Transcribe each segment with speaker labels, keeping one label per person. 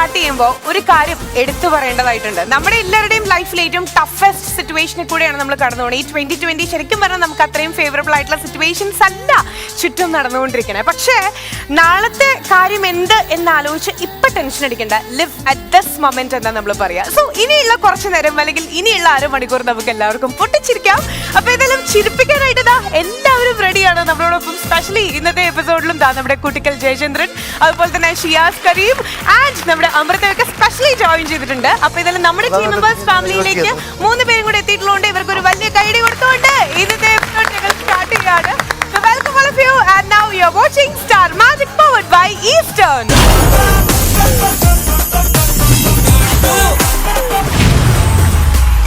Speaker 1: Start ചെയ്യുമ്പോൾ ഒരു കാര്യം എടുത്തു പറയേണ്ടതായിട്ടുണ്ട്. നമ്മുടെ എല്ലാവരുടെയും ലൈഫിൽ ഏറ്റവും ടഫസ്റ്റ് സിറ്റുവേഷനിൽ കൂടെയാണ് നമ്മൾ കടന്നുപോകുന്നത്. ഈ 2020 ശരിക്കും പറഞ്ഞാൽ നമുക്ക് അത്രയും ഫേവറബിൾ ആയിട്ടുള്ള സിറ്റുവേഷൻസ് അല്ല ചുറ്റും നടന്നുകൊണ്ടിരിക്കുന്നത്. പക്ഷേ നാളത്തെ കാര്യം എന്ത് എന്നാലോചിച്ച് ഇപ്പൊ ടെൻഷൻ അടിക്കേണ്ട, ലിവ് അറ്റ് ദിസ് മൊമെന്റ് എന്നാ നമ്മൾ പറയാ. സോ ഇനിയുള്ള കുറച്ചു നേരം അല്ലെങ്കിൽ ഇനിയുള്ള 1/2 മണിക്കൂർ നമുക്ക് എല്ലാവർക്കും പൊട്ടിച്ചിരിക്കാം. അപ്പൊ ഇതെല്ലാം ചിരിപ്പിക്കാനായിട്ട് എല്ലാവരും റെഡിയാണ് നമ്മളോടൊപ്പം. സ്പെഷ്യലി ഇന്നത്തെ എപ്പിസോഡിലും നമ്മുടെ കുട്ടിക്കൽ ജയചന്ദ്രൻ, അതുപോലെ തന്നെ ഷിയാസ് കരീം ആൻഡ് നമ്മുടെ അമൃതയൊക്കെ സ്പെഷ്യലി ജോയിൻ ചെയ്തിട്ടുണ്ട്. അപ്പൊ ഇതെല്ലാം നമ്മുടെ ടീം മെമ്പേഴ്സ് ഫാമിലിയിലേക്ക് 3 പേരും കൂടെ എത്തിയിട്ടുള്ളതുകൊണ്ട് ഇവർക്ക് ഒരു വലിയ കൈഡി കൊടുത്തുകൊണ്ട് ഇന്നത്തെ എപ്പിസോഡ് ഞങ്ങൾ സ്റ്റാർട്ട് ചെയ്യാണ്. So welcome all of you and now you are watching Star Magic powered by Eastern.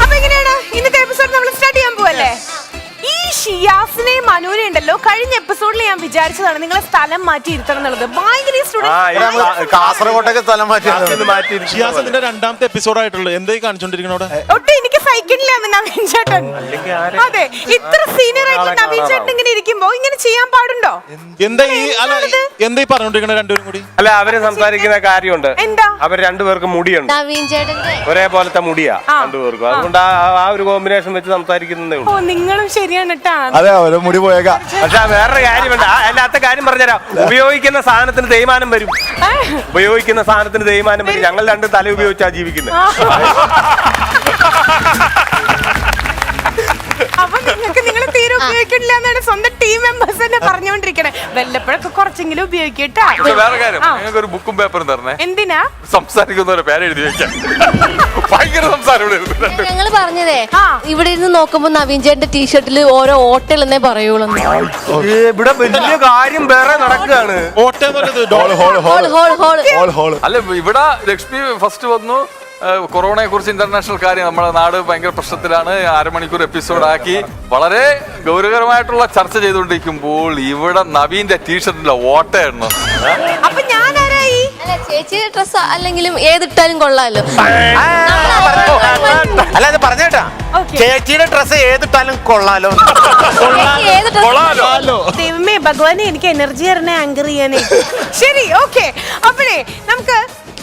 Speaker 1: അപ്പൊ എങ്ങനെയാണ് ഇന്നത്തെ എപ്പിസോഡ് നമ്മൾ സ്റ്റാർട്ട് ചെയ്യാൻ പോവല്ലേ? ഈ ഷിയാസിനെയും മനുവിനെ ഉണ്ടല്ലോ, കഴിഞ്ഞ എപ്പിസോഡിൽ ഞാൻ വിചാരിച്ചതാണ് നിങ്ങളെ സ്ഥലം മാറ്റി ഇരുത്തണം എന്നുള്ളത്. ഭയങ്കര
Speaker 2: കാസർഗോട്ടൊക്കെ സ്ഥലം മാറ്റി
Speaker 3: ഷിയാസിന്റെ 2ാമത്തെ എപ്പിസോഡായിട്ടുള്ളൂ. എന്തായി കാണിച്ചോണ്ടിരിക്കണോടെ?
Speaker 1: ഒട്ടും എനിക്ക് സഹിക്കണില്ല നവീൻ ചേട്ടൻ. അതെ, ഇത്ര സീനിയർ ആയിട്ടുള്ള നവീൻ ചേട്ടൻ ഇങ്ങനെ ഇരിക്കുമ്പോ ഇങ്ങനെ ചെയ്യാൻ പാടുണ്ടോ?
Speaker 3: എന്തായി പറഞ്ഞോണ്ടിരിക്കണ രണ്ടുപേരും കൂടി?
Speaker 2: അല്ല, അവര് സംസാരിക്കുന്ന കാര്യമുണ്ട്.
Speaker 1: എന്താ?
Speaker 2: അവർ രണ്ടുപേർക്കും മുടിയുണ്ട്,
Speaker 4: നവീൻ ചേട്ടന്റെ
Speaker 2: ഒരേപോലത്തെ മുടിയാ രണ്ടുപേർക്കും. അതുകൊണ്ട് ആ ഒരു കോമ്പിനേഷൻ വെച്ച് സംസാരിക്കുന്നതേ ഉള്ളൂ.
Speaker 1: നിങ്ങളും ശരിയാണ് കേട്ടാ.
Speaker 5: അതെ, അവരെ മുടി പോയേക്കാം.
Speaker 2: പക്ഷെ വേറൊരു കാര്യമുണ്ട്, അല്ലാത്ത കാര്യം പറഞ്ഞുതരാം. ഉപയോഗിക്കുന്ന സാധനത്തിന് തേയ്മാനം വരും. ഉപയോഗിക്കുന്ന സാധനത്തിന് തേയ്മാനം വരും. ഞങ്ങൾ 2 തല ഉപയോഗിച്ചാ ജീവിക്കുന്നത്.
Speaker 1: അപ്പൊ നിങ്ങൾക്ക് നിങ്ങൾ തീരെ ഉപയോഗിക്കണില്ല എന്നാണ് സ്വന്തം ടീം മെമ്പേഴ്സ് തന്നെ പറഞ്ഞുകൊണ്ടിരിക്കണേ. വല്ലപ്പോഴൊക്കെ കുറച്ചെങ്കിലും ഉപയോഗിക്കട്ടാ.
Speaker 6: വേറെ കാര്യം, ഞങ്ങൾക്ക് ഒരു ബുക്കും പേപ്പറും തരണേ.
Speaker 1: എന്തിനാ?
Speaker 6: സംസാരിക്കുന്നവരെ പേരെഴുതി വെക്കാൻ. ഭയങ്കര സംസാരം
Speaker 4: ഞങ്ങള് പറഞ്ഞതേ, ഇവിടെ ഇരുന്ന് നോക്കുമ്പോ നവീൻ ചേട്ടന്റെ ടീഷർട്ടിൽ ഓരോ ഹോട്ടൽ എന്നേ പറയുള്ളൂ.
Speaker 2: ഇവിടെ വലിയ കാര്യം വേറെ നടക്കുകയാണ്.
Speaker 6: അല്ല, ഇവിടെ ലക്ഷ്മി ഫസ്റ്റ് വന്നു. കൊറോണയെ കുറിച്ച് ഇന്റർനാഷണൽ കാര്യം, നമ്മുടെ നാട് ഭയങ്കര പ്രശ്നത്തിലാണ്. 1/2 മണിക്കൂർ എപ്പിസോഡാക്കി വളരെ ഗൗരവകരമായിട്ടുള്ള ചർച്ച ചെയ്തുകൊണ്ടിരിക്കുമ്പോൾ ഇവിടെ നവീന്റെ ടീഷർട്ടിന്റെ ഓട്ടയാണ്.
Speaker 1: അപ്പൊ ഞാനാരായി?
Speaker 4: ചേച്ചിയുടെ ഡ്രസ് അല്ലെങ്കിലും ഏതിട്ടാലും കൊള്ളാലോ.
Speaker 5: അല്ല, അത് പറഞ്ഞേട്ടാ, ചേച്ചിയുടെ ഡ്രസ് ഏതിട്ടാലും കൊള്ളാലോ.
Speaker 1: ദൈവമേ ഭഗവാനെ, എനിക്ക് എനർജി തരണേ ആങ്കർ ചെയ്യാനേ. ശരി, ഓക്കെ. അപ്പോഴേ നമുക്ക്,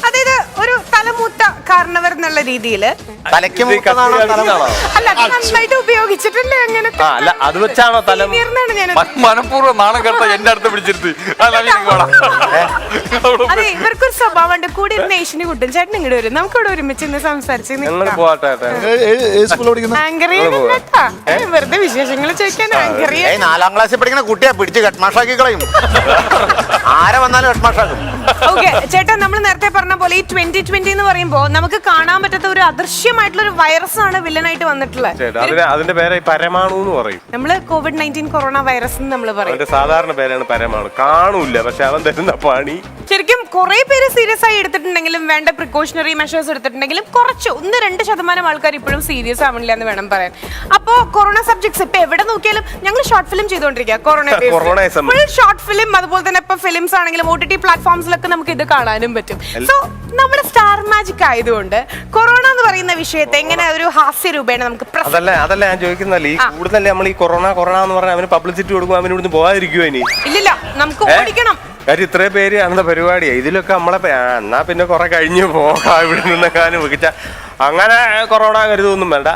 Speaker 1: അതായത് ഒരു തലമൂത്ത കാരണവർ എന്നുള്ള രീതിയില് അല്ല, നന്നായിട്ട് ഉപയോഗിച്ചിട്ടില്ലേ അങ്ങനെ?
Speaker 2: അല്ല, അത് വെച്ചാണോ തല
Speaker 6: മനഃപൂർവ്വം നാണം കേട്ട എന്റെ അടുത്ത് പിടിച്ചിരുത്തി.
Speaker 1: അതെ, ഇവർക്കൊരു സ്വഭാവമുണ്ട്. കൂടി ഇരുന്ന് ഏഷ്യന് കൂട്ടും. ചേട്ടൻ ഇങ്ങോട്ട് വരും, നമുക്ക് ഇവിടെ ഒരുമിച്ച് ഇന്ന് സംസാരിച്ച് വെറുതെ വിശേഷങ്ങൾ ചോദിക്കാൻ.
Speaker 5: 4ാം ക്ലാസ്സിൽ പഠിക്കുന്ന കുട്ടിയെ പിടിച്ച് കട്ട്മാഷാക്കി കളയും. ആരെ വന്നാലും കട്ട്മാഷാക്കും.
Speaker 1: ഓക്കെ ചേട്ടാ, നമ്മൾ നേരത്തെ പറഞ്ഞ പോലെ ഈ 2020 എന്ന് പറയുമ്പോ നമുക്ക് കാണാൻ പറ്റാത്ത ഒരു അദൃശ്യമായിട്ടുള്ള ഒരു വൈറസ് ആണ് വില്ലനായിട്ട് വന്നിട്ടുള്ളത്.
Speaker 2: അതിന്റെ പേര് പരമാണു എന്ന് പറയും.
Speaker 1: നമ്മള് COVID-19 കൊറോണ വൈറസ് എന്ന് നമ്മൾ പറയും.
Speaker 2: അതിന്റെ സാധാരണ പേരാണ് പരമാണു. കാണൂല, പക്ഷെ അവൻ തരുന്ന പണി.
Speaker 1: ശരിക്കും കുറെ പേര് സീരിയസ് ആയി എടുത്തിട്ടുണ്ടെങ്കിലും, വേണ്ട പ്രിക്കോഷണറി മെഷേഴ്സ് എടുത്തിട്ടുണ്ടെങ്കിലും, കുറച്ച് 1-2% ആൾക്കാർ ഇപ്പോഴും സീരിയസ് ആവണില്ല എന്ന് വേണം പറയാൻ. അപ്പോ കൊറോണ സബ്ജക്ട്സ് ഇപ്പൊ എവിടെ നോക്കിയാലും ഞങ്ങൾ ഷോർട്ട് ഫിലിം ചെയ്തുകൊണ്ടിരിക്കുക. കൊറോണ ഷോർട്ട് ഫിലിം, അതുപോലെ തന്നെ ഇപ്പൊ ഫിലിംസ് ആണെങ്കിലും OTT പ്ലാറ്റ്ഫോംസിലൊക്കെ നമുക്ക് ഇത് കാണാനും പറ്റും. സോ നമ്മുടെ സ്റ്റാർ മാജിക് ആയതുകൊണ്ട് കൊറോണ എന്ന് പറയുന്ന വിഷയത്തെ എങ്ങനെ ഒരു ഹാസ്യ രൂപേണ നമുക്ക്
Speaker 2: അതല്ല ഞാൻ ചോദിക്കുന്നല്ലേ, ഈ കൂടുതൽ നമ്മൾ ഈ കൊറോണ എന്ന് പറഞ്ഞാൽ അവന് പബ്ലിസിറ്റി കൊടുക്കും, അവന് ഇവിടുന്ന് പോകാതിരിക്കുവോ? ഇനി
Speaker 1: ഇല്ലില്ല, നമുക്ക് ഓടിക്കണം.
Speaker 2: കാര്യം ഇത്രയും പേര് ആണെന്ന പരിപാടിയാ. ഇതിലൊക്കെ നമ്മളെ എന്നാ പിന്നെ കുറെ കഴിഞ്ഞു പോകാം ഇവിടെ നിന്നെക്കാനും വിളിച്ച അങ്ങനെ കൊറോണ കരുതൊന്നും വേണ്ട.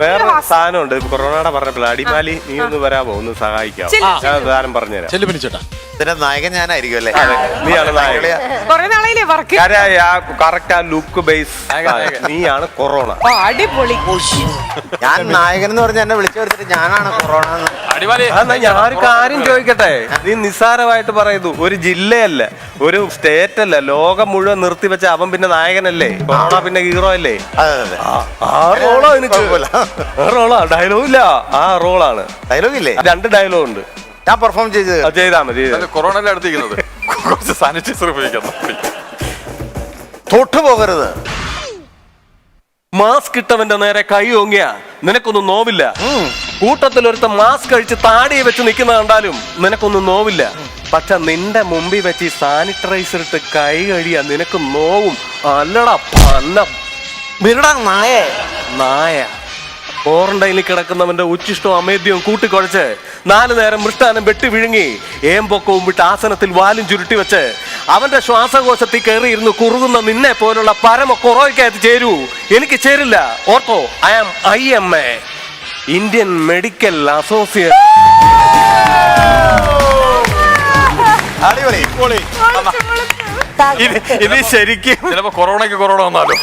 Speaker 2: വേറെ സാധനമുണ്ട്. കൊറോണയുടെ പറഞ്ഞപ്പോൾ അടിമാലി, നീ ഒന്ന് വരാമോ, ഒന്ന് സഹായിക്കാം? ഞാൻ സാധനം പറഞ്ഞുതരാം.
Speaker 5: ഇതിന്റെ നായകൻ ഞാനായിരിക്കും അല്ലേ?
Speaker 2: നീയാണ് നായകൻ. കറക്റ്റ് ആ ലുക്ക് ബേസ് നീയാണ് കൊറോണ.
Speaker 1: അടിപൊളി.
Speaker 5: ഞാൻ നായകൻ എന്ന് പറഞ്ഞ എന്നെ വിളിച്ചു വരുത്തിട്ട് ഞാനാണ് കൊറോണ.
Speaker 2: ഞാനൊരു കാര്യം ചോദിക്കട്ടെ, നീ നിസ്സാരമായിട്ട് പറയുന്നു. ഒരു ജില്ലയല്ല, ഒരു സ്റ്റേറ്റ് അല്ല, ലോകം മുഴുവൻ നിർത്തിവെച്ച അവൻ പിന്നെ നായകനല്ലേ? കൊറോണ പിന്നെ ഹീറോ അല്ലേ? ആ റോളാ എനിക്ക്. റോളാ, ഡയലോഗ് ഇല്ല, ആ റോളാണ്.
Speaker 5: ഡയലോഗ് ഇല്ലേ?
Speaker 2: 2 ഡയലോഗ് ഉണ്ട്.
Speaker 5: ഞാൻ പെർഫോം ചെയ്താ മതി.
Speaker 6: കൊറോണയുടെ അടുത്തിരിക്കുന്നത് കുറച്ച് സാനിറ്റൈസർ ഉപയോഗിക്കാം.
Speaker 5: തൊട്ടു പോകരുത്.
Speaker 2: മാസ്ക് ഇട്ടവന്റെ നേരെ കൈ ഓങ്ങിയ നിനക്കൊന്നും നോവില്ല. കൂട്ടത്തിൽ ഒരുത്ത മാസ്ക് കഴിച്ച് താടിയെ വെച്ച് നിൽക്കുന്ന കണ്ടാലും നിനക്കൊന്നും നോവില്ല. പക്ഷെ നിന്റെ മുമ്പിൽ വെച്ച് ഈ സാനിറ്റൈസർ ഇട്ട് കൈ കഴിയാ നിനക്ക് നോവും. അല്ലടാ നായ. ക്വാറന്റൈനിൽ കിടക്കുന്നവന്റെ ഉച്ചിഷ്ടവും അമേദ്യവും കൂട്ടിക്കുഴച്ച് 4 നേരം മൃഷ്ടാനം വെട്ടി വിഴുങ്ങി ഏമ്പൊക്കവും വിട്ട് ആസനത്തിൽ വാലും ചുരുട്ടി വെച്ച് അവന്റെ ശ്വാസകോശത്തിൽ കയറിയിരുന്ന് കുറുകുന്ന നിന്നെ പോലുള്ള പരമ കൊറോയ്ക്കകത്ത് ചേരൂ. എനിക്ക് ചേരില്ല. Ortho, IMA Indian medical association.
Speaker 5: അടിപൊളി.
Speaker 2: ഇത് ശരിക്കും
Speaker 6: ചിലപ്പോ കൊറോണയ്ക്ക് കൊറോണ വന്നാലോ.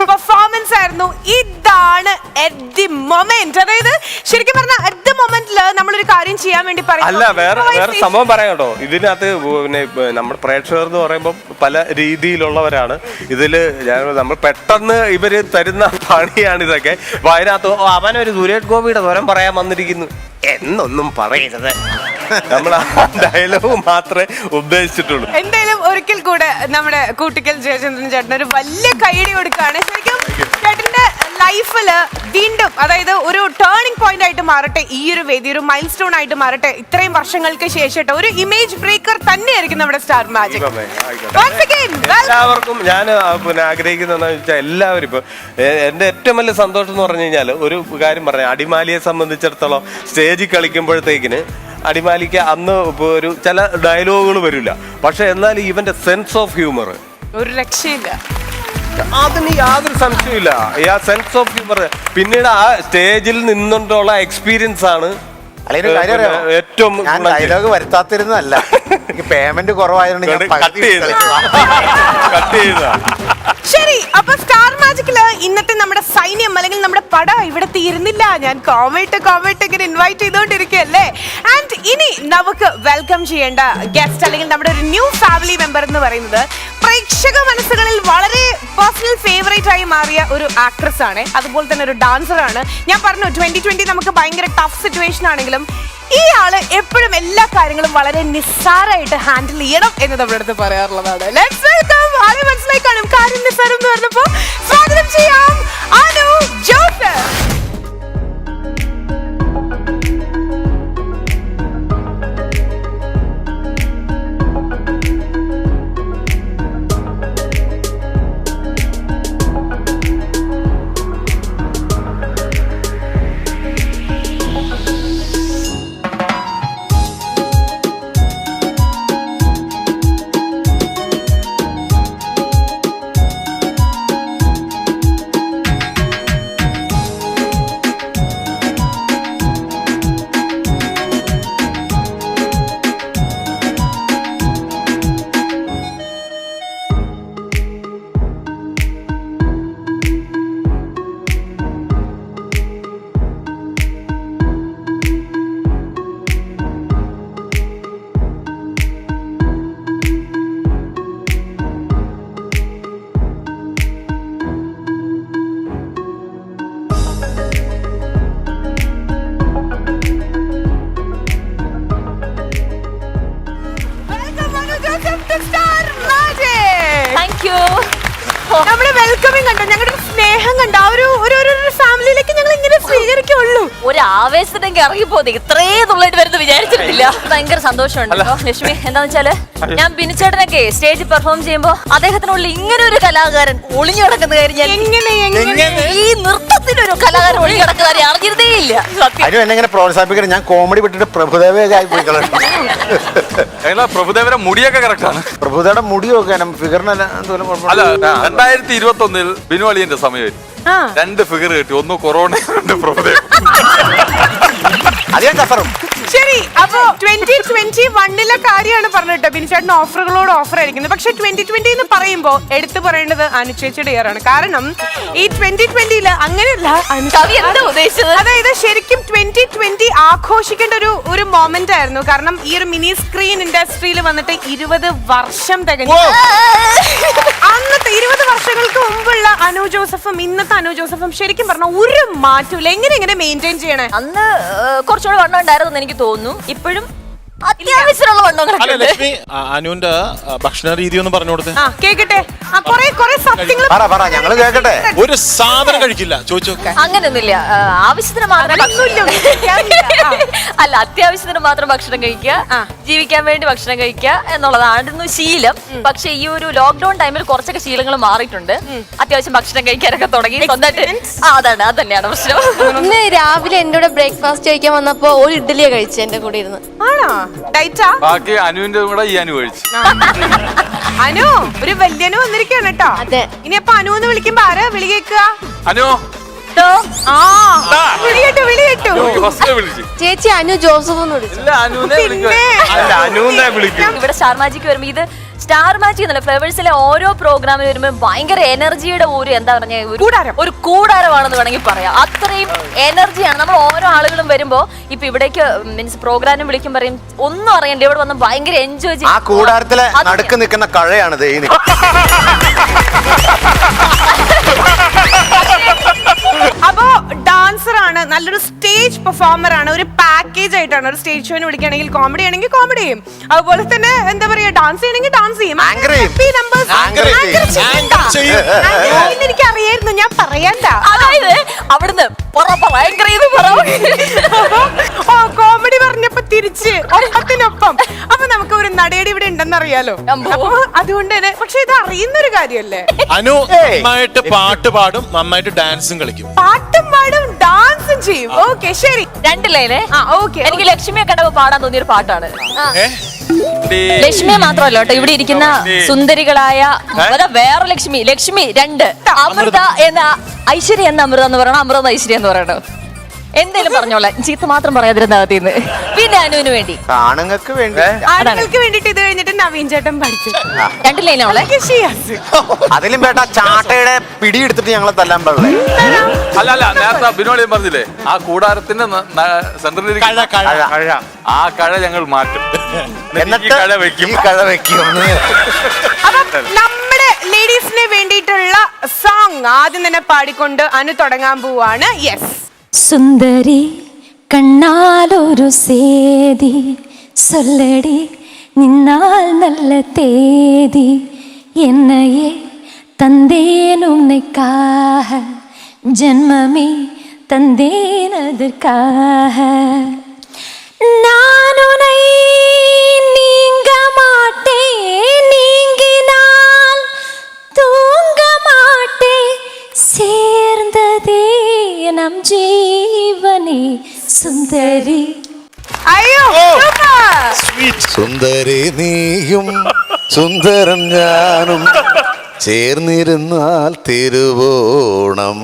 Speaker 1: പെർഫോമൻസ് ആയിരുന്നു. ഇതാണ് അറ്റ് ദി മൊമെന്റ്. അതായത് ശരിക്കും പറഞ്ഞാൽ അറ്റ് ദി മൊമെന്റില് നമ്മളൊരു കാര്യം ചെയ്യാൻ വേണ്ടി
Speaker 2: അല്ല, വേറെ സംഭവം പറയാം കേട്ടോ. ഇതിനകത്ത് പിന്നെ നമ്മുടെ പ്രേക്ഷകർ എന്ന് പറയുമ്പോൾ പല രീതിയിലുള്ളവരാണ്. ഇതില് നമ്മൾ പെട്ടെന്ന് ഇവര് തരുന്ന പണിയാണ് ഇതൊക്കെ. അതിനകത്ത് അവനൊരു സുരേഷ് ഗോപിയുടെ സ്വരം പറയാൻ വന്നിരിക്കുന്നു എന്നൊന്നും പറയരുത്. നമ്മൾ ആ ഡയലോഗ് മാത്രമേ ഉദ്ദേശിച്ചിട്ടുള്ളൂ.
Speaker 1: എന്തായാലും ഒരിക്കൽ കൂടെ നമ്മുടെ കൂട്ടിക്കൽ ജയചന്ദ്രൻ ചേട്ടൻ ഒരു വലിയ കൈയടി കൊടുക്കുകയാണ്. ശരിക്കും ചേട്ടന്റെ ലൈഫില് വീണ്ടും, അതായത് ഒരു ടേണിംഗ് പോയിന്റ് ആയിട്ട് മാറട്ടെ ഈ ഒരു വേദി, ഒരു മൈൽ സ്റ്റോൺ ആയിട്ട് മാറട്ടെ. ഇത്രയും വർഷങ്ങൾക്ക് ശേഷം ഒരു ഇമേജ് ബ്രേക്കർ തന്നെയായിരിക്കും നമ്മുടെ സ്റ്റാർ മാജിക്.
Speaker 2: എല്ലാവർക്കും ഞാൻ പിന്നെ ആഗ്രഹിക്കുന്നതെന്ന് വെച്ചാൽ എല്ലാവരും ഇപ്പൊ എന്റെ ഏറ്റവും വലിയ സന്തോഷം എന്ന് പറഞ്ഞു കഴിഞ്ഞാൽ ഒരു കാര്യം പറയാം. അടിമാലിയെ സംബന്ധിച്ചിടത്തോളം സ്റ്റേജിൽ കളിക്കുമ്പോഴത്തേക്കിന് അടിമാലിക്ക് അന്ന് ഒരു ചില ഡയലോഗുകൾ വരില്ല. പക്ഷെ എന്നാൽ ഇവന്റെ സെൻസ് ഓഫ് ഹ്യൂമർ
Speaker 1: ഒരു രക്ഷയില്ല.
Speaker 2: അതിന് യാതൊരു സംശയമില്ല. ആ സെൻസ് ഓഫ് ഹ്യൂമർ പിന്നീട് ആ സ്റ്റേജിൽ നിന്നുകൊണ്ടുള്ള എക്സ്പീരിയൻസ് ആണ് ഏറ്റവും.
Speaker 5: ഞാൻ ഡയലോഗ് വരുത്താത്തിരുന്നല്ല, എനിക്ക് പേയ്മെന്റ് കുറവായതുകൊണ്ട് ഞാൻ
Speaker 2: കട്ട് ചെയ്ത.
Speaker 1: ശരി, അപ്പൊ സ്റ്റാർ മാജിക്കില് ഇന്നത്തെ നമ്മുടെ സൈന്യം അല്ലെങ്കിൽ നമ്മുടെ പട ഇവിടെ തീരുന്നില്ല. ഞാൻ കോമേറ്റ് ഇങ്ങനെ ഇൻവൈറ്റ് ചെയ്തുകൊണ്ടിരിക്കുകയല്ലേ. ആൻഡ് ഇനി നമുക്ക് വെൽക്കം ചെയ്യേണ്ട ഗസ്റ്റ് അല്ലെങ്കിൽ നമ്മുടെ ഒരു ന്യൂ ഫാമിലി മെമ്പർ എന്ന് പറയുന്നത് പ്രേക്ഷക മനസ്സുകളിൽ വളരെ പേഴ്സണൽ ഫേവറേറ്റ് ആയി മാറിയ ഒരു ആക്ട്രസ് ആണ്. അതുപോലെ തന്നെ ഒരു ഡാൻസർ ആണ്. ഞാൻ പറഞ്ഞു 2020 നമുക്ക് ഭയങ്കര ടഫ് സിറ്റുവേഷൻ ആണെങ്കിലും ഈ ആള് എപ്പോഴും എല്ലാ കാര്യങ്ങളും വളരെ നിസ്സാരമായിട്ട് ഹാൻഡിൽ ചെയ്യണം എന്ന് നമ്മുടെ അടുത്ത് പറയാറുള്ളതാണ്. Let's welcome. ആദ്യം മനസ്സിലായി കാണും കാര്യം നിസ്സാരം എന്ന് പറഞ്ഞപ്പോ സ്വാഗതം ചെയ്യാം അനു ജോസഫ്. നമ്മുടെ വെൽക്കമിങ് കണ്ടോ, ഞങ്ങളുടെ സ്നേഹം കണ്ടോ, ഒരു ഫാമിലിയിലേക്ക് ഞങ്ങൾ ഇങ്ങനെ സ്വീകരിക്കുള്ളൂ.
Speaker 7: ഒരു ആവേശത്തിനെങ്കിൽ ഇറങ്ങിപ്പോകും ഇത്രയും തുള്ളായിട്ട് വരുന്നത് വിചാരിച്ചിട്ടില്ല. ഭയങ്കര സന്തോഷമുണ്ട് ലക്ഷ്മി. എന്താന്ന് വെച്ചാല് ഞാൻ ബിനിച്ചേട്ടനൊക്കെ സ്റ്റേജിൽ പെർഫോം ചെയ്യുമ്പോ അദ്ദേഹത്തിനുള്ളിൽ ഇങ്ങനെ ഒരു കലാകാരൻ ഒളിഞ്ഞു കിടക്കുന്ന കാര്യം ഈ നൃത്തത്തിനൊരു കലാകാരൻ ഒളിഞ്ഞു കിടക്കുന്ന കാര്യം അറിഞ്ഞിരുന്നേ ഇല്ല.
Speaker 5: അതിനും എന്നെ ഇങ്ങനെ പ്രോത്സാഹിപ്പിക്കണം. ഞാൻ കോമഡി വിട്ടിട്ട് പ്രഭുദേവയായി പോയി കളഞ്ഞു.
Speaker 6: പ്രഭുദേവന്റെ മുടിയൊക്കെ കറക്റ്റ് ആണ്.
Speaker 5: പ്രഭുദേവയുടെ മുടിയൊക്കെ ഫിഗറിനല്ല.
Speaker 6: അല്ല, 2021 ബിനു അളിയന്റെ സമയമായിരുന്നു. 2 ഫിഗർ കിട്ടി, ഒന്ന് കൊറോണ, 2 പ്രഭുദേവ.
Speaker 5: അധികം കസറും.
Speaker 1: ശരി, അപ്പൊ 2021 കാര്യമാണ് പറഞ്ഞിട്ട് ബിനിച്ചേട്ടൻ ഓഫറുകളോട് ഓഫർ ആയിരിക്കുന്നത്. പക്ഷെ 2020 എന്ന് പറയുമ്പോ എടുത്തു പറയേണ്ടത് അനുചേച്ചിയുടെ ഇയർ ആണ്. കാരണം ഈ 2020 അങ്ങനെയല്ല, അതായത് ശരിക്കും 2020 ആഘോഷിക്കേണ്ട ഒരു മൊമെന്റ് ആയിരുന്നു. കാരണം ഈ ഒരു മിനി സ്ക്രീൻ ഇൻഡസ്ട്രിയിൽ വന്നിട്ട് 20 വർഷം തികഞ്ഞു. അന്നത്തെ 20 വർഷങ്ങൾക്ക് മുമ്പുള്ള അനു ജോസഫും ഇന്നത്തെ അനു ജോസഫും ശരിക്കും പറഞ്ഞ ഒരു മാറ്റമില്ല. എങ്ങനെ മെയിൻറ്റെയിൻ ചെയ്യണേ?
Speaker 7: അന്ന് കുറച്ചുകൂടെ വണ്ണം ഉണ്ടായിരുന്നു എനിക്ക് തോന്നുന്നു. ഇപ്പോഴും അത്യാവശ്യമുള്ള
Speaker 3: അല്ല
Speaker 7: വണ്ണങ്ങളൊക്കെ ഉണ്ട്.
Speaker 3: ലക്ഷ്മി അനുവിന്റെ ഭക്ഷണ രീതി ഒന്ന് പറഞ്ഞു കൊടുത്തേ.
Speaker 1: ആ കേക്കട്ടെ. ആ കൊറേ സത്യങ്ങൾ
Speaker 5: പറ ഞങ്ങള് കേക്കട്ടെ.
Speaker 3: ഒരു സാധനം കഴിക്കില്ല ചോദിച്ചു.
Speaker 7: അങ്ങനെയൊന്നുമില്ല. ആവശ്യത്തിന് മാത്രം അല്ല, അത്യാവശ്യത്തിന് മാത്രം ഭക്ഷണം കഴിക്കുക, ജീവിക്കാൻ വേണ്ടി ഭക്ഷണം കഴിക്കുക എന്നുള്ളതായിരുന്നു ശീലം. പക്ഷെ ഈ ഒരു ലോക്ക്ഡൌൺ ടൈമിൽ കുറച്ചൊക്കെ ശീലങ്ങൾ മാറിയിട്ടുണ്ട്. അത്യാവശ്യം ഭക്ഷണം കഴിക്കാനൊക്കെ തുടങ്ങി സ്വന്തമായിട്ട്. അത് തന്നെയാണ് പ്രശ്നം.
Speaker 4: ഇന്ന് രാവിലെ എന്റെ കൂടെ ബ്രേക്ക്ഫാസ്റ്റ് കഴിക്കാൻ വന്നപ്പോ ഒരു ഇഡ്ഡലിയാ കഴിച്ചു എന്റെ കൂടെ ഇരുന്ന്.
Speaker 1: ആണോ? ഡയറ്റാ?
Speaker 6: ബാക്കി അനുവിന്റെ കൂടെ ഈ അനു കഴിച്ചു.
Speaker 1: അനു ഒരു വല്യനു വന്നിരിക്കാണ് കേട്ടോ.
Speaker 4: അതെ.
Speaker 1: ഇനി അപ്പൊ അനു എന്ന് വിളിക്കുമ്പോ ആരാ വിളി കേൾക്കുക?
Speaker 6: അനു
Speaker 1: ആ വിളി കേട്ടു.
Speaker 6: ഫസ്റ്റ് വിളിച്ചു.
Speaker 4: ചേച്ചി അനു ജോസഫ് എന്ന് വിളിച്ചു.
Speaker 6: ഇല്ല, അനുവിനെ വിളിക്കുക.
Speaker 2: അല്ല അനുവിനെ വിളിക്കും.
Speaker 7: ഇവിടെ സ്റ്റാർ മാജിക്ക് വരുമ്പോ ഇത് സ്റ്റാർ മാജിക് എന്നല്ല, ഫ്ലവേഴ്സിലെ ഓരോ പ്രോഗ്രാമിൽ വരുമ്പോ ഭയങ്കര എനർജിയുടെ ഒരു എന്താ പറഞ്ഞ ഒരു കൂടാരമാണെന്ന് വേണമെങ്കിൽ പറയാം. അത്രയും എനർജിയാണ്. നമ്മൾ ഓരോ ആളുകളും വരുമ്പോ ഇപ്പൊ ഇവിടേക്ക് മീൻസ് പ്രോഗ്രാമിന് വിളിക്കും പറയും ഒന്നും അറിയണ്ട, ഇവിടെ വന്ന് ഭയങ്കര എൻജോയ് ചെയ്യും.
Speaker 5: ആ കൂടാരത്തിലെ നടുക്ക് നിൽക്കുന്ന കഴയാണ് ദൈനി.
Speaker 1: അപ്പോ ഡാൻസർ ആണ്, നല്ലൊരു സ്റ്റേജ് പെർഫോമർ ആണ്, ഒരു പാക്കേജ് ആയിട്ടാണ്. ഒരു സ്റ്റേജ് ഷോന് വിളിക്കുകയാണെങ്കിൽ കോമഡി ആണെങ്കിൽ കോമഡി ചെയ്യും, അതുപോലെ തന്നെ എന്താ പറയാ ഡാൻസ് ചെയ്യണമെങ്കിൽ ഡാൻസ് ചെയ്യും. എനിക്ക് അറിയായിരുന്നു, ഞാൻ പറയാണ്ട.
Speaker 7: അതായത് അവിടുന്ന്
Speaker 1: കോമഡി പറഞ്ഞപ്പോ തിരിച്ച് ഒപ്പത്തിനൊപ്പം. അപ്പൊ നമുക്ക് ഒരു നടയടി ഇവിടെ ഉണ്ടെന്ന് അറിയാലോ. അപ്പൊ അതുകൊണ്ട് തന്നെ പക്ഷെ ഇത് അറിയുന്ന ഒരു കാര്യല്ലേ.
Speaker 3: അനു നന്നായിട്ട് പാട്ട് പാടും, നന്നായിട്ട് ഡാൻസും കളിക്കും.
Speaker 1: പാട്ടും പാടും ഡാൻസും ചെയ്യും. ഓക്കെ ശരി.
Speaker 7: രണ്ടില്ലേ?
Speaker 1: ഓക്കെ.
Speaker 7: എനിക്ക് ലക്ഷ്മിയെ കണ്ടപ്പോ പാടാൻ തോന്നിയൊരു പാട്ടാണ്. ലക്ഷ്മിയെ മാത്രമല്ല കേട്ടോ, ഇവിടെ ഇരിക്കുന്ന സുന്ദരികളായ വേറെ ലക്ഷ്മി രണ്ട് അമൃത എന്ന ഐശ്വര്യ എന്ന അമൃത എന്ന് പറയണം, അമൃത ഐശ്വര്യ എന്ന് പറയണോ. എന്തേലും പറഞ്ഞോളാം, ചീത്ത മാത്രം പറയാതിരുന്നാകത്തിന്ന്. പിന്നെ അനുവിന് വേണ്ടി
Speaker 5: ആണുങ്ങൾക്ക് വേണ്ടി
Speaker 1: ആണുങ്ങൾക്ക് വേണ്ടിട്ട് ഇത് കഴിഞ്ഞിട്ട് നവീൻ ചേട്ടൻ പഠിച്ചു.
Speaker 7: രണ്ട് ലൈനാവളെ.
Speaker 5: അതിലും വേണ്ട ചാട്ടയുടെ പിടി എടുത്തിട്ട് ഞങ്ങളെ തല്ലാൻ പാടില്ലേ?
Speaker 6: അല്ല നേരത്തെ ബിനോളിയും പറഞ്ഞില്ലേ ആ കൂടാരത്തിന്റെ സെന്ററിൽ ആ കഴ ഞങ്ങൾ മാറ്റും,
Speaker 5: എന്നിട്ട്
Speaker 6: കഴ വെക്കും.
Speaker 5: ഈ കഴ വെക്കും.
Speaker 1: അപ്പൊ നമ്മുടെ ലേഡീസിന് വേണ്ടിയിട്ടുള്ള സോങ് ആദ്യം തന്നെ പാടിക്കൊണ്ട് അനു തുടങ്ങാൻ പോവാണ്. യെസ്.
Speaker 8: സുന്ദരി കണ്ണാലൊരു സേതി சொல்லடி നിന്നാൽ നല്ല തേതി என்னையே தந்தேன் உன்னைக்காக ஜென்மமே தந்தேன் அதற்காக நான் உன்னை நீங்க மாட்டேன் நீங்கினால் தூங்க மாட்டேன் சேர்ந்ததே நம் ஜீவனே സുന്ദരി.
Speaker 1: അയ്യോ
Speaker 5: സുന്ദരി നീയും സുന്ദരൻ ഞാനും ചേർന്നിരുന്നാൽ തിരുവോണം.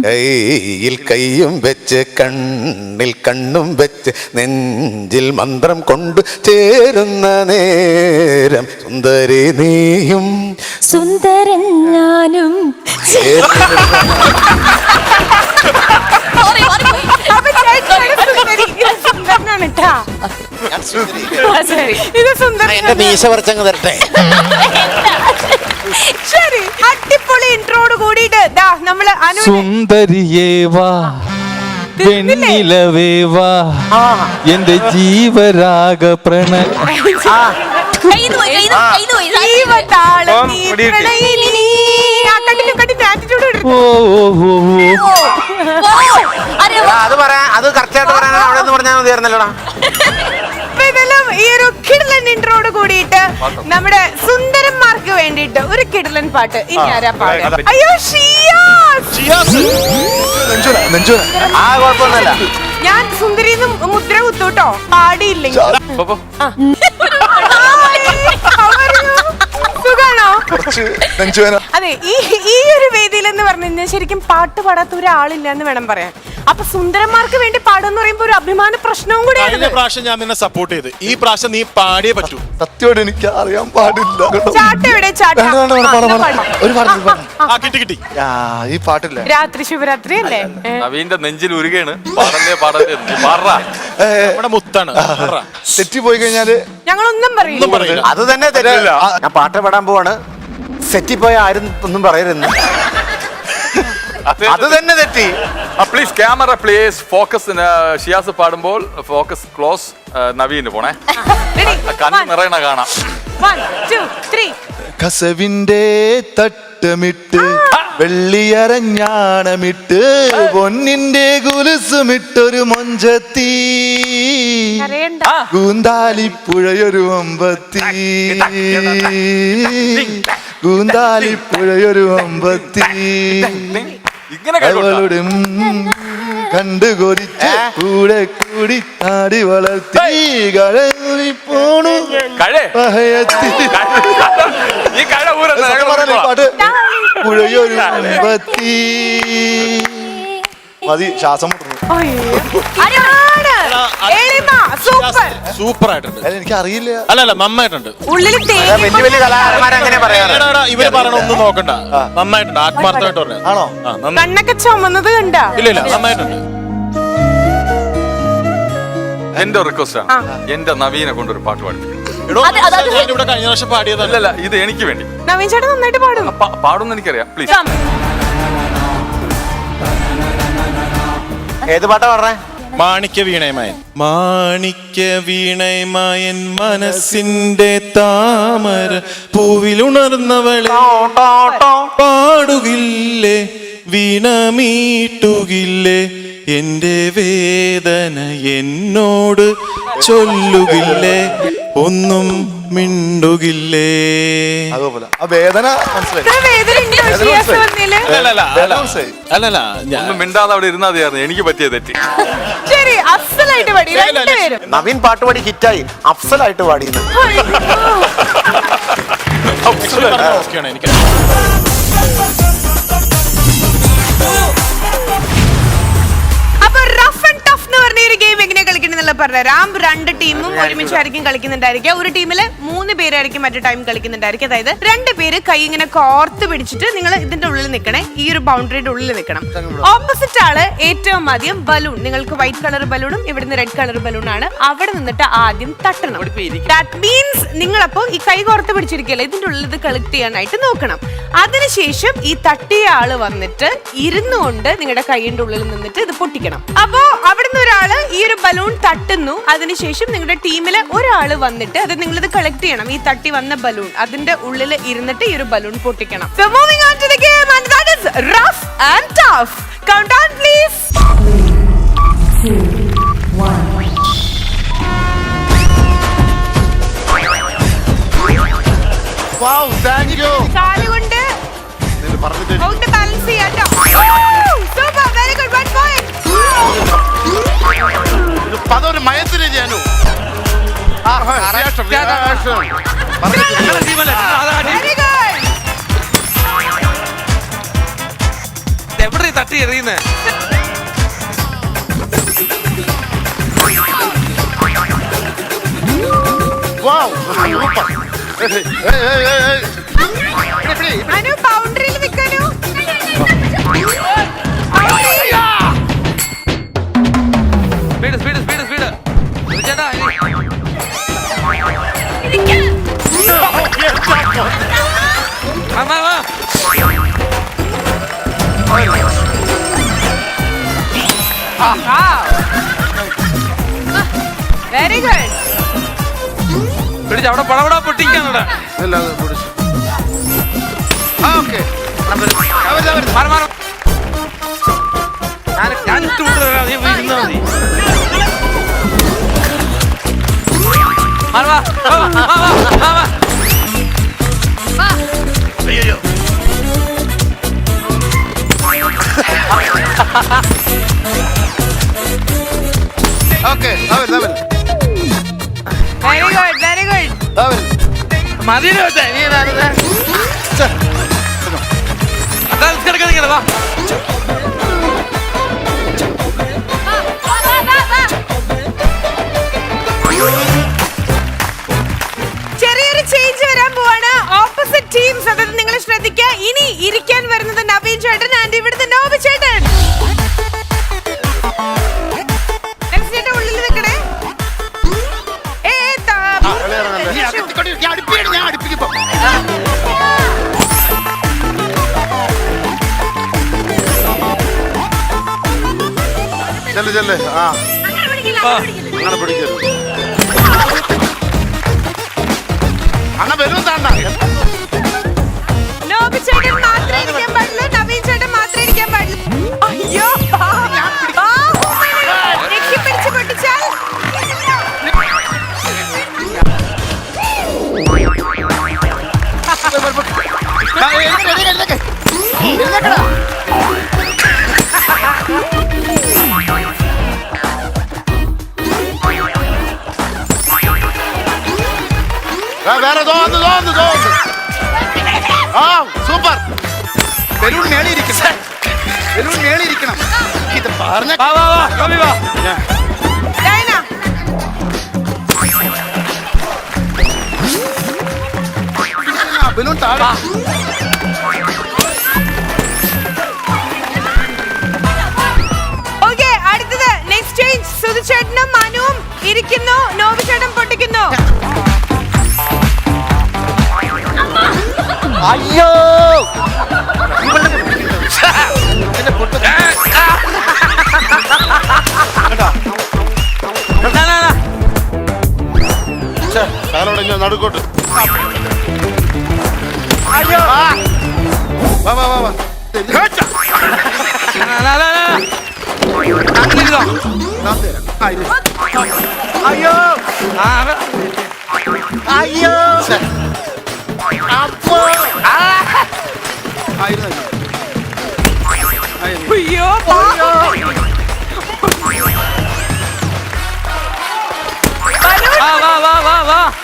Speaker 5: കയ്യിൽ കയ്യും വെച്ച് കണ്ണിൽ കണ്ണും വെച്ച് നെഞ്ചിൽ മന്ത്രം കൊണ്ട് ചേരുന്ന നേരം സുന്ദരി നീയും
Speaker 8: സുന്ദരൻ ഞാനും
Speaker 1: സുന്ദരനാണ് കേട്ടാ. ഇത് സുന്ദരൻ.
Speaker 5: എന്റെ മീശ പറിച്ചങ്ങ് തരട്ടെ.
Speaker 1: ശരി, അടിപൊളി ഇൻട്രോട് കൂടിയിട്ട് ദാ നമ്മള് അനു
Speaker 9: സുന്ദരിയേ വാ വെണ്ണിലവേ വാ എന്റെ ജീവരാഗ പ്രണയ ഓ ഓ
Speaker 5: അത് പറയാൻ അത് കറക്റ്റായിട്ട് പറയാനാണ് അവിടെ നിന്ന് പറഞ്ഞാൽ മതിയായിരുന്നല്ലോടാ.
Speaker 1: ഇതെല്ലാം ഈ ഒരു കിടിലൻ ഇൻട്രോട് കൂടിയിട്ട് നമ്മുടെ സുന്ദരന്മാർക്ക് വേണ്ടിയിട്ട് ഒരു കിടിലൻ പാട്ട്. ഇനി ആരാ പാടുക? അയ്യോ
Speaker 5: ആ കുഴപ്പമൊന്നുമില്ല.
Speaker 1: ഞാൻ സുന്ദരിന്ന് മുദ്ര കുത്തൂട്ടോ പാടിയില്ലെങ്കിൽ. സുഖാണോ? അതെ, ഈ ഒരു വേദിയിൽ എന്ന് പറഞ്ഞു കഴിഞ്ഞാൽ ശരിക്കും പാട്ട് പാടാത്ത ഒരാളില്ല എന്ന് വേണം പറയാൻ. അപ്പൊ സുന്ദരന്മാർക്ക് വേണ്ടി പാടുന്ന പറയുമ്പോ ഒരു അഭിമാന പ്രശ്നവും കൂടിയാണ്.
Speaker 3: കഴിഞ്ഞ പ്രാവശ്യം ഞാൻ നിന്നെ സപ്പോർട്ട് ചെയ്ത്, ഈ പ്രാവശ്യം നീ പാടിയേ പറ്റൂ.
Speaker 5: സത്യമായിട്ട് എനിക്ക് അറിയാൻ പാടില്ല.
Speaker 1: ചാട്ട എവിടെ? ചാട്ട
Speaker 5: ഒരു പാട്ട്
Speaker 3: കിട്ടി.
Speaker 5: ഈ പാട്ടില്ല.
Speaker 1: രാത്രി ശിവരാത്രി അല്ലേ?
Speaker 6: നവീന്റെ നെഞ്ചിൽ ഉരുകയാണ്. പാടല്ലേ
Speaker 3: നമ്മുടെ മുത്താണ്.
Speaker 5: തെറ്റിപ്പോയി കഴിഞ്ഞാല്
Speaker 1: ഞങ്ങളൊന്നും പറയില്ല.
Speaker 5: അത് തന്നെ തെറ്റില്ല. ഞാൻ പാട്ട് പാടാൻ പോവാണ്, സെറ്റിൽ പോയ ആരും ഒന്നും പറയരുന്ന്. അത് തന്നെ തെറ്റി.
Speaker 6: Please camera please focus. Shiyas പാടുമ്പോൾ ഫോക്കസ് ക്ലോസ്. നവീന് പോണേ. കണ്ണ് നിറയണ കാണാം.
Speaker 1: 1 2 3.
Speaker 9: കസവിന്റെ തട്ടമിട്ട് വെള്ളിയരഞ്ഞാണമിട്ട് പൊന്നിന്റെ കുലുസുമിട്ടൊരു മൊഞ്ചത്തി
Speaker 1: കരയണ്ട.
Speaker 9: കൂന്താലിപ്പുഴയൊരു അമ്പത്തി കൂന്താലിപ്പുഴയൊരു അമ്പത്തി
Speaker 6: ഇങ്ങനെ കേട്ടോട്ടാ.
Speaker 9: അവളുടെ കണ്ടു കൊതിച്ച് കൂടെ കൂടി താടി വളർത്തി കഴറി പോണു
Speaker 6: കഴേ
Speaker 9: പഹയത്തി
Speaker 6: ഈ കഴ ഊരല്ല, ഞങ്ങൾ
Speaker 9: പാട്ട്
Speaker 6: വിളിച്ചോളാം.
Speaker 9: പുഴയൊരു അമ്പത്തി മതി ശ്വാസം മുട്ടുന്നു.
Speaker 1: സൂപ്പർ.
Speaker 3: സൂപ്പർ ആയിട്ടുണ്ട്.
Speaker 9: അല്ല എനിക്ക് അറിയില്ല.
Speaker 3: അല്ല നന്നായിട്ടുണ്ട്.
Speaker 1: ഉള്ളിൽ
Speaker 5: വലിയ വലിയ കലാകാരന്മാരങ്ങനെ പറയാറ്.
Speaker 3: ഇവര് പറയണ ഒന്നും നോക്കണ്ട. നന്നായിട്ടുണ്ട്. ആത്മാർത്ഥമായിട്ട് പറഞ്ഞു.
Speaker 9: ആണോ?
Speaker 1: കണ്ണൊക്കെ ചുമന്നത് കണ്ട.
Speaker 3: ഇല്ല നന്നായിട്ടുണ്ട്.
Speaker 6: എന്റെ റിക്വസ്റ്റ് ആണ്, എന്റെ നവീനെ കൊണ്ടൊരു പാട്ട് പാടിപ്പിക്കണം.
Speaker 3: എടോ, ഞാനിവിടെ കഴിഞ്ഞ പ്രാവശ്യം പാടിയതല്ല.
Speaker 6: അല്ലല്ല, ഇത് എനിക്ക് വേണ്ടി.
Speaker 1: നവീൻ ചേട്ടൻ നന്നായിട്ട് പാടും.
Speaker 6: പാടുന്ന എനിക്കറിയാം. പ്ലീസ്.
Speaker 5: ഏത് പാട്ടാ പറഞ്ഞേ?
Speaker 3: മാണിക്യ വീണയമായൻ. മാണിക്യ വീണയമായൻ മനസ്സിന്റെ താമര പൂവിലുണർന്നവളെ പാടുകില്ലേ വീണമീട്ടുകില്ലേ എന്റെ വേദന എന്നോട് ചൊല്ലുകില്ലേ ഒന്നും മിണ്ടുകില്ലേ.
Speaker 9: അതുപോലെ ആ വേദന മനസ്സിലായി.
Speaker 1: ഇത്ര വേദന ഉണ്ടോ ഷിയാസ് വന്നതില്?
Speaker 3: അല്ലല്ല ഞാൻ
Speaker 6: ഒന്നും മിണ്ടാതെ അവിടെ ഇരുന്നാ മതിയായിരുന്നു. എനിക്ക് പറ്റിയ തെറ്റി.
Speaker 1: ശരി, അസലായിട്ട് പാടി രണ്ടുപേരും.
Speaker 5: നവീൻ പാട്ട് പാടി ഹിറ്റായി, അഫ്സലായിട്ട് പാടിയത്.
Speaker 3: ഓക്കെയാണ് എനിക്ക്.
Speaker 1: അപ്പൊ റഫ് ആൻഡ് ടഫ് എന്ന് പറഞ്ഞ ഒരു ഗെയിം എങ്ങനെയാ കളിക്കണമെന്നുള്ള പറഞ്ഞുതരാം. രണ്ട് ടീമും ഒരുമിച്ചായിരിക്കും കളിക്കുന്നുണ്ടായിരിക്കുക. ഒരു ടീമില് 3 പേരായിരിക്കും മറ്റു ടൈം കളിക്കുന്നുണ്ടായിരിക്കും. അതായത് 2 പേര് കൈ ഇങ്ങനെ കോർത്ത് പിടിച്ചിട്ട് നിങ്ങൾ ഇതിന്റെ ഉള്ളിൽ നിൽക്കണേ, ഈ ഒരു ബൗണ്ടറിയുടെ ഉള്ളിൽ നിൽക്കണം. ഓപ്പോസിറ്റ് ആള് ഏറ്റവും ആദ്യം ബലൂൺ, നിങ്ങൾക്ക് വൈറ്റ് കളർ ബലൂണും ഇവിടുന്ന് റെഡ് കളർ ബലൂൺ ആണ്, അവിടെ നിന്നിട്ട് ആദ്യം തട്ടണം. ദാറ്റ് മീൻസ് നിങ്ങളപ്പോ ഈ കൈ കോർത്ത് പിടിച്ചിരിക്കല്ലേ, ഇതിന്റെ ഉള്ളിൽ ഇത് കളക്ട് ചെയ്യാനായിട്ട് നോക്കണം. അതിനുശേഷം ഈ തട്ടിയ ആള് വന്നിട്ട് ഇരുന്നുകൊണ്ട് നിങ്ങളുടെ കൈയിന്റെ ഉള്ളിൽ നിന്നിട്ട് ഇത് പൊട്ടിക്കണം. അപ്പോ അവിടുന്ന് ഒരാള് ഈ ഒരു ബലൂൺ തട്ടുന്നു. അതിനുശേഷം നിങ്ങളുടെ ടീമിലെ ഒരാള് വന്നിട്ട് അത് നിങ്ങളിത് കളക്ട് ചെയ്യണം. ഈ തട്ടി വന്ന ബലൂൺ അതിന്റെ ഉള്ളിൽ ഇരുന്നിട്ട് ഈ ഒരു ബലൂൺ പൊട്ടിക്കണം. So moving on to the game and that is rough and tough. Count down please.
Speaker 8: 2 1.
Speaker 5: Wow, thank you.
Speaker 1: കാലുകൊണ്ട് ഔട്ട് ബാലൻസ് ചെയ്യാട്ടോ. Super, very good, 1 point.
Speaker 5: അതൊരു മയത്തിന് ചെയ്യാനോ?
Speaker 1: Very good.
Speaker 2: എവിടെ തട്ടി എറിയുന്നേ?
Speaker 1: അനു ബൗണ്ടറിയിൽ നിൽക്കാനു.
Speaker 2: സ്പീഡ് ചേട്ടാ.
Speaker 1: Very good.
Speaker 2: പിടിച്ച് അവിടെ പടപടാ പൊട്ടിക്കാനോടാ. ഞാൻ ഇട്ട് കൊണ്ടുവരാം, നീ പോയി ഇരുന്നാ മതി.
Speaker 5: അയ്യോ okay
Speaker 1: very good, very good.
Speaker 2: മതിയോ നീ കിടക്കുന്ന വാ.
Speaker 1: ചെറിയൊരു ചേഞ്ച് വരാൻ പോവാണ്. ഓപ്പോസിറ്റ് ടീംസ്, അതായത് നിങ്ങൾ ശ്രദ്ധിക്കുക. ഇനി ഇരിക്കാൻ വരുന്നത് നവീൻ ചേട്ടൻ ആൻഡ് ഇവിടുത്തെ നോബി ചേട്ടൻ. ചേട്ടൻ ഉള്ളിൽ നിൽക്കണേ.
Speaker 5: ഞാൻ അടുപ്പിക്കുമ്പോ ചെല്ലേ ആ അങ്ങനെ പിടിക്കരുത് അങ്ങനെ വരും താണ്ട
Speaker 1: നോബി ചേട്ടൻ മാത്രമേ ഇരിക്കാൻ പാടില്ല, നവീൻ ചേട്ടൻ മാത്രമേ ഇരിക്കാൻ പാടില്ല. അയ്യോ രക്ഷി പിടിച്ച് പൊട്ടിച്ചാൽ
Speaker 5: വേറെ ആ സൂപ്പർ ബലൂൺ മേളിയിരിക്കണം ബലൂൺ മേളിയിരിക്കണം ഇത് പറഞ്ഞ
Speaker 1: ഡൈന
Speaker 5: ബലൂൺ താഴെ
Speaker 1: ഓക്കെ, അടുത്തത് നെക്സ്റ്റ് ചേഞ്ച്. സുധിച്ചേട്ടനും മനുവും ഇരിക്കുന്നു, നോബി ചേട്ടൻ പൊട്ടിക്കുന്നു.
Speaker 2: അയ്യോ
Speaker 5: നടുക്കോട്ട്
Speaker 2: അയ്യോ അയ്യോ അപ്പോ
Speaker 1: അയ്യോ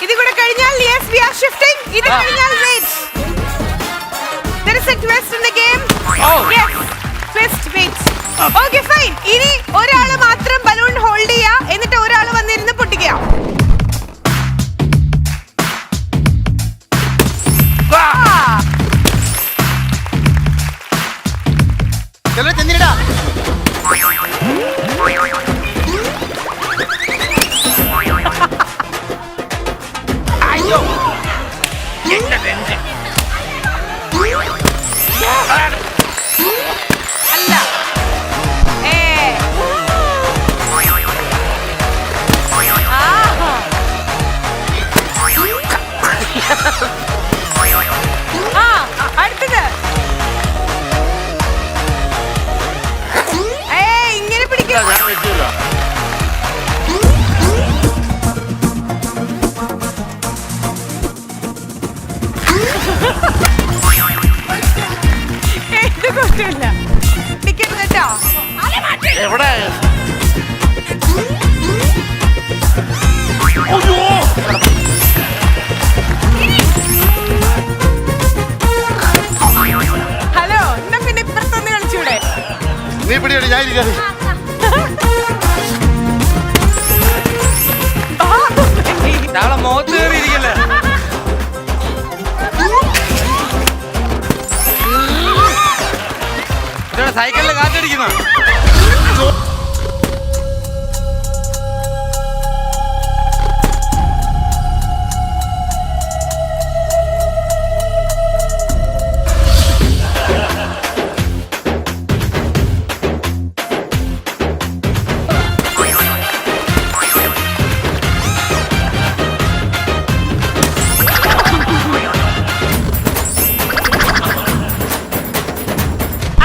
Speaker 1: ഇത് കൂടെ കഴിഞ്ഞാൽ yes we are shifting. ഇത് കഴിഞ്ഞാൽ wait, there is a twist in the game. Yes, twist, wait. Okay fine, ഇനി ഒരാള് മാത്രം ബലൂൺ ഹോൾഡ് ചെയ്യാ, എന്നിട്ട് ഒരാള് വന്നിരുന്ന് പൊട്ടിക്കുക.
Speaker 5: ചെന്നിടാ
Speaker 2: അയ്യോ
Speaker 1: അല്ല അടുത്തത് ഇങ്ങനെ പിടിക്കുക.
Speaker 5: ഞാൻ വെച്ചില്ല
Speaker 1: ഇത് കുഴപ്പമില്ല, പിടിക്കരുത് കേട്ടോ.
Speaker 5: എവിടെ
Speaker 1: ഹലോ, എന്നാ പിന്നെ ഇപ്പുറത്തൊന്ന് കളിച്ചൂടെ?
Speaker 5: നീ പിടിയടി ഞാൻ ഇരിക്കാതെ
Speaker 2: ഞങ്ങളെ മുഖത്ത് കയറിയിരിക്കല്ലേ സൈക്കിളിൽ കാറ്റടിക്കുന്ന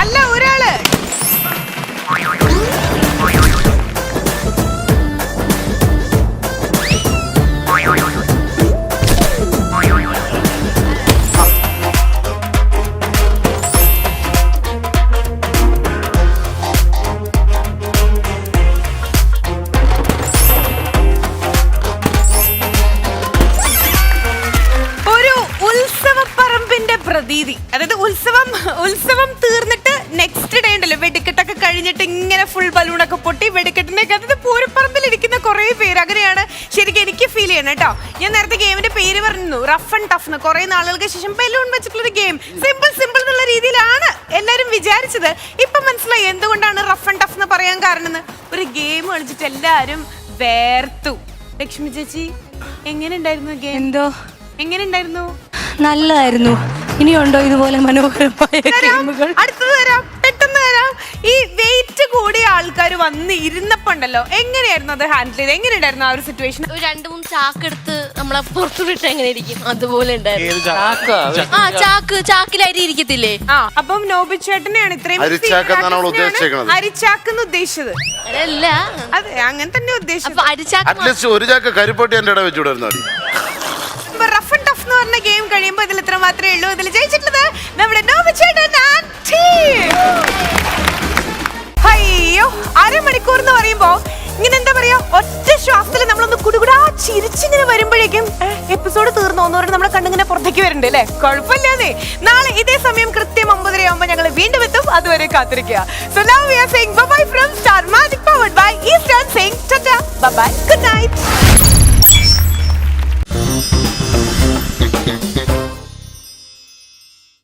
Speaker 1: അല്ല, ഒരാള് ഒരു ഉത്സവപ്പറമ്പിന്റെ പ്രതീതി. അതായത് ഉത്സവം തീർന്നിട്ട് നെക്സ്റ്റ് ഡേ ഉണ്ടല്ലോ, വെടിക്കെട്ടൊക്കെ കഴിഞ്ഞിട്ട് ഇങ്ങനെ ഫുൾ ബലൂണൊക്കെ പൊട്ടി വെടിക്കെട്ടിനൊക്കെ, അതായത് പൂരപ്പറമ്പിൽ ഇരിക്കുന്ന കുറെ പേര്. അങ്ങനെയാണ് ശരിക്കും എനിക്ക് ഫീൽ ചെയ്യണം കേട്ടോ. ഞാൻ നേരത്തെ ഗെയിമിന്റെ പേര് പറഞ്ഞു, റഫ് ആൻഡ് ടഫ്. കുറെ നാളുകൾക്ക് ശേഷം ബലൂൺ വെച്ചിട്ടുള്ള ഒരു ഗെയിം, സിമ്പിൾ എന്നുള്ള രീതിയിലാണ് എല്ലാരും വിചാരിച്ചത്. ഇപ്പൊ മനസ്സിലായി എന്തുകൊണ്ടാണ് റഫ് ആൻഡ് ടഫ് എന്ന് പറയാൻ കാരണം. ഒരു ഗെയിം കളിച്ചിട്ട് എല്ലാരും വേർത്തു. ലക്ഷ്മി ചേച്ചി, എങ്ങനെ ഉണ്ടായിരുന്നു ഗെയിം?
Speaker 4: എന്തോ
Speaker 1: എങ്ങനെ ഉണ്ടായിരുന്നു?
Speaker 4: നല്ലതായിരുന്നു. ഇനിയുണ്ടോ ഇതുപോലെ മനോഹരമായ ഗെയിമുകൾ?
Speaker 1: അടുത്തത് തരാം, പെട്ടെന്ന് തരാം. ഈ വെയിറ്റ് കൂടിയ ആൾക്കാർ വന്ന് ഇരുന്നപ്പോ ഉണ്ടല്ലോ, എങ്ങനെയായിരുന്നു അത് ഹാൻഡിൽ ചെയ്ത്? എങ്ങനെയുണ്ടായിരുന്നു ആ ഒരു സിറ്റുവേഷൻ?
Speaker 4: ഒരു 2-3 ചാക്കെടുത്ത് നമ്മളെ പുറത്തുവിട്ട് എങ്ങനെ ഇരിക്കും അതുപോലെ ഉണ്ടായിരുന്നു. ചാക്കിൽ അരി ഇരിക്കത്തില്ലേ?
Speaker 1: അപ്പം നോബി ചേട്ടനെയാണ് ഇത്രയും
Speaker 5: അരിച്ചാക്കെന്നാണ് അവൾ ഉദ്ദേശിച്ചേക്കുന്നത്.
Speaker 1: അരിച്ചാക്കെന്ന് ഉദ്ദേശിച്ചത്
Speaker 4: അതല്ല,
Speaker 1: അതെ, അങ്ങനെ തന്നെ ഉദ്ദേശിച്ചത്.
Speaker 4: അപ്പൊ അരിച്ചാക്ക്
Speaker 5: അറ്റ്ലീസ്റ്റ് ഒരു ചാക്ക് കരിപ്പൊട്ടി എന്റെ ഇടയിൽ വെച്ചുവിടായിരുന്നു.
Speaker 1: റഫ് ആൻഡ് ടഫ് എന്ന് പറഞ്ഞ ഗെയിം കഴിയുമ്പോ ഇതിൽ ഇത്ര മാത്രമേ ഉള്ളൂ. ഇതിൽ ജയിച്ചിട്ടുള്ളത് നമ്മുടെ നോബി ചേട്ടൻ and team. അയ്യോ, അരമണിക്കൂർ എന്ന് പറയുമ്പോ ഇങ്ങനെ എന്താ പറയാ, ഒറ്റ ശ്വാസത്തിൽ നമ്മളൊന്ന് കുടുകുടാ ചിരിച്ചിങ്ങനെ വരുമ്പോഴേക്കും എപ്പിസോഡ് തീർന്നോന്ന് പറഞ്ഞ് നമ്മളെ കണ്ടിങ്ങനെ പുറത്തേക്ക് വരുന്നുണ്ട് അല്ലേ? കുഴപ്പമില്ലാതെ നാളെ ഇതേ സമയം കൃത്യം 9:30 ആകുമ്പോൾ ഞങ്ങൾ വീണ്ടും എത്തും. അതുവരെ കാത്തിരിക്കുക. So now we are saying bye bye from Star Magic powered by Eastern, saying tata, bye bye, good night.